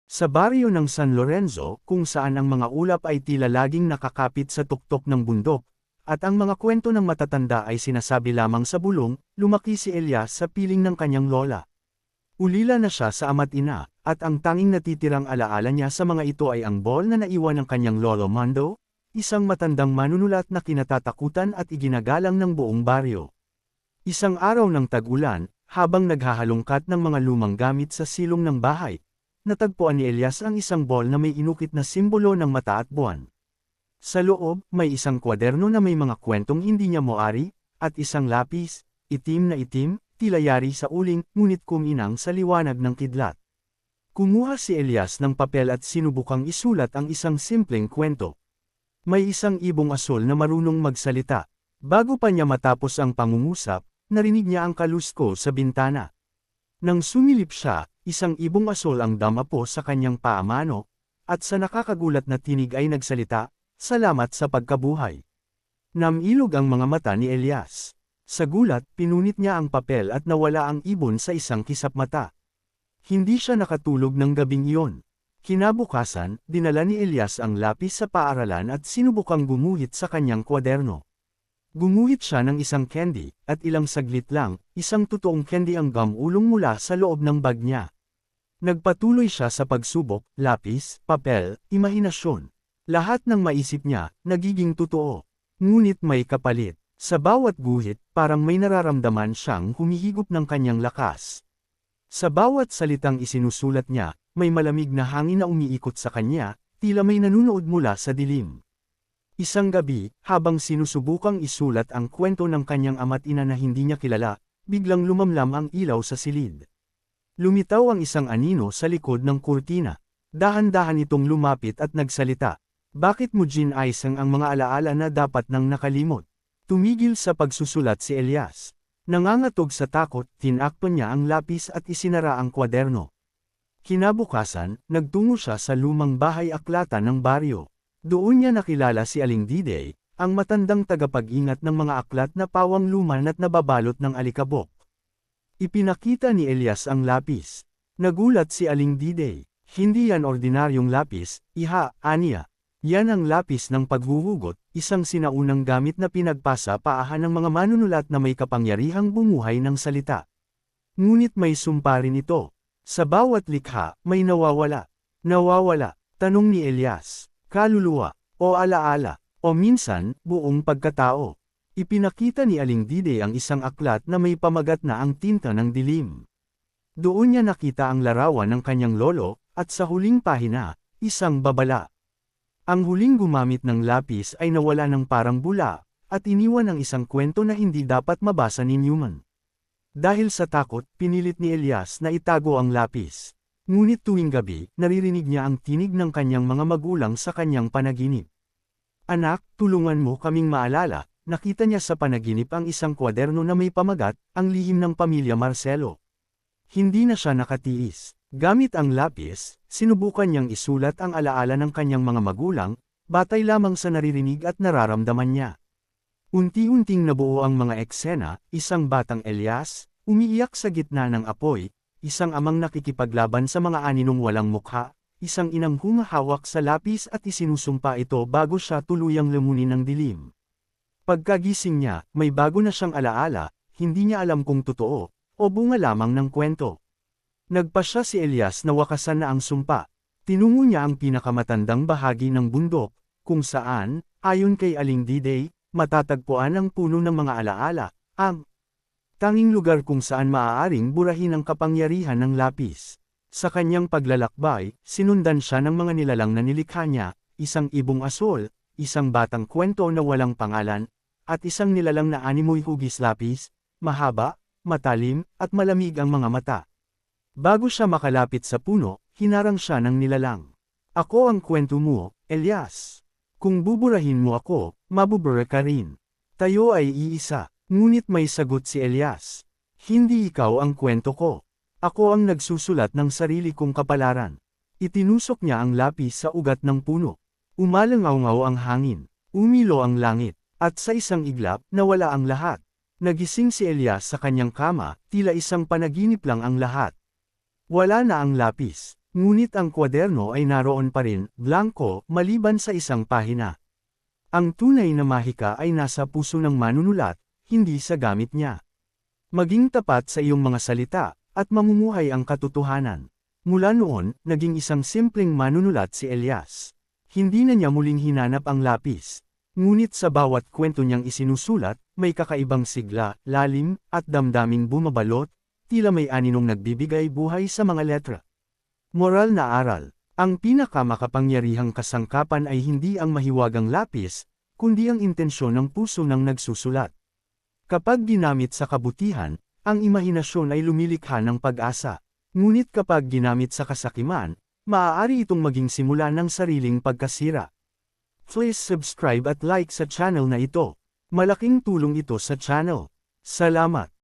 Sa baryo ng San Lorenzo, kung saan ang mga ulap ay tila laging nakakapit sa tuktok ng bundok, at ang mga kwento ng matatanda ay sinasabi lamang sa bulong, lumaki si Elias sa piling ng kanyang lola. Ulila na siya sa ama't ina, at ang tanging natitirang alaala niya sa mga ito ay ang ball na naiwan ng kanyang lolo Mando, isang matandang manunulat na kinatatakutan at iginagalang ng buong baryo. Isang araw ng tag-ulan, habang naghahalongkat ng mga lumang gamit sa silong ng bahay, natagpuan ni Elias ang isang ball na may inukit na simbolo ng mata at buwan. Sa loob, may isang kwaderno na may mga kwentong hindi niya moari, at isang lapis, itim na itim, tila yari sa uling, ngunit kuminang sa liwanag ng kidlat. Kumuha si Elias ng papel at sinubukang isulat ang isang simpleng kwento. May isang ibong asul na marunong magsalita. Bago pa niya matapos ang pangungusap, narinig niya ang kalusko sa bintana. Nang sumilip siya, isang ibong asul ang damapo sa kanyang paamano, at sa nakakagulat na tinig ay nagsalita, "Salamat sa pagkabuhay." Namilog ang mga mata ni Elias. Sa gulat, pinunit niya ang papel at nawala ang ibon sa isang kisap mata. Hindi siya nakatulog ng gabing iyon. Kinabukasan, dinala ni Elias ang lapis sa paaralan at sinubukang gumuhit sa kanyang kwaderno. Gumuhit siya ng isang candy, at ilang saglit lang, isang totoong candy ang gamulong mula sa loob ng bag niya. Nagpatuloy siya sa pagsubok, lapis, papel, imahinasyon. Lahat ng maisip niya, nagiging totoo. Ngunit may kapalit. Sa bawat guhit, parang may nararamdaman siyang humihigop ng kanyang lakas. Sa bawat salitang isinusulat niya, may malamig na hangin na umiikot sa kanya, tila may nanunood mula sa dilim. Isang gabi, habang sinusubukang isulat ang kwento ng kanyang ama't ina na hindi niya kilala, biglang lumamlam ang ilaw sa silid. Lumitaw ang isang anino sa likod ng kurtina. Dahan-dahan itong lumapit at nagsalita. "Bakit mo ginayang ang mga alaala na dapat nang nakalimot?" Tumigil sa pagsusulat si Elias. Nangangatog sa takot, tinakpan niya ang lapis at isinara ang kwaderno. Kinabukasan, nagtungo siya sa lumang bahay-aklatan ng baryo. Doon niya nakilala si Aling Diday, ang matandang tagapag-ingat ng mga aklat na pawang luman at nababalot ng alikabok. Ipinakita ni Elias ang lapis. Nagulat si Aling Diday. "Hindi yan ordinaryong lapis, iha, aniya. Yan ang lapis ng paghuhugot, isang sinaunang gamit na pinagpasa paahan ng mga manunulat na may kapangyarihang bumuhay ng salita. Ngunit may sumpa rin ito. Sa bawat likha, may nawawala." "Nawawala?" tanong ni Elias. "Kaluluwa, o alaala, o minsan, buong pagkatao." Ipinakita ni Aling Diday ang isang aklat na may pamagat na ang tinta ng dilim. Doon niya nakita ang larawan ng kanyang lolo, at sa huling pahina, isang babala. Ang huling gumamit ng lapis ay nawala ng parang bula, at iniwan ang isang kwento na hindi dapat mabasa ni Newman. Dahil sa takot, pinilit ni Elias na itago ang lapis. Ngunit tuwing gabi, naririnig niya ang tinig ng kanyang mga magulang sa kanyang panaginip. "Anak, tulungan mo kaming maalala." Nakita niya sa panaginip ang isang kwaderno na may pamagat, ang lihim ng pamilya Marcelo. Hindi na siya nakatiis. Gamit ang lapis, sinubukan niyang isulat ang alaala ng kanyang mga magulang, batay lamang sa naririnig at nararamdaman niya. Unti-unting nabuo ang mga eksena, isang batang Elias, umiiyak sa gitna ng apoy, isang amang nakikipaglaban sa mga aninong walang mukha, isang inang humahawak sa lapis at isinusumpa ito bago siya tuluyang lamunin ng dilim. Pagkagising niya, may bago na siyang alaala, hindi niya alam kung totoo, o bunga lamang ng kwento. Nagpasya si Elias na wakasan na ang sumpa. Tinungo niya ang pinakamatandang bahagi ng bundok, kung saan, ayon kay Aling Diday, matatagpuan ang puno ng mga alaala, ang tanging lugar kung saan maaaring burahin ang kapangyarihan ng lapis. Sa kanyang paglalakbay, sinundan siya ng mga nilalang na nilikha niya, isang ibong asul, isang batang kwento na walang pangalan, at isang nilalang na animoy hugis lapis, mahaba, matalim, at malamig ang mga mata. Bago siya makalapit sa puno, hinarang siya ng nilalang. "Ako ang kwento mo, Elias. Kung buburahin mo ako, mabubura ka rin." Tayo ay iisa, ngunit may sagot si Elias. "Hindi ikaw ang kwento ko. Ako ang nagsusulat ng sarili kong kapalaran." Itinusok niya ang lapis sa ugat ng puno. Umalangaw-ngaw ang hangin, umilo ang langit, at sa isang iglap, nawala ang lahat. Nagising si Elias sa kanyang kama, tila isang panaginip lang ang lahat. Wala na ang lapis, Ngunit ang kwaderno ay naroon pa rin, blanko, maliban sa isang pahina. Ang tunay na mahika ay nasa puso ng manunulat, hindi sa gamit niya. Maging tapat sa iyong mga salita, at mamumuhay ang katotohanan. Mula noon, naging isang simpleng manunulat si Elias. Hindi na niya muling hinanap ang lapis. Ngunit sa bawat kwento niyang isinusulat, may kakaibang sigla, lalim, at damdaming bumabalot, tila may aninong nagbibigay buhay sa mga letra. Moral na aral. Ang pinakamakapangyarihang kasangkapan ay hindi ang mahiwagang lapis, kundi ang intensyon ng puso ng nagsusulat. Kapag ginamit sa kabutihan, ang imahinasyon ay lumilikha ng pag-asa. Ngunit kapag ginamit sa kasakiman, maaari itong maging simula ng sariling pagkasira. Please subscribe at like sa channel na ito. Malaking tulong ito sa channel. Salamat!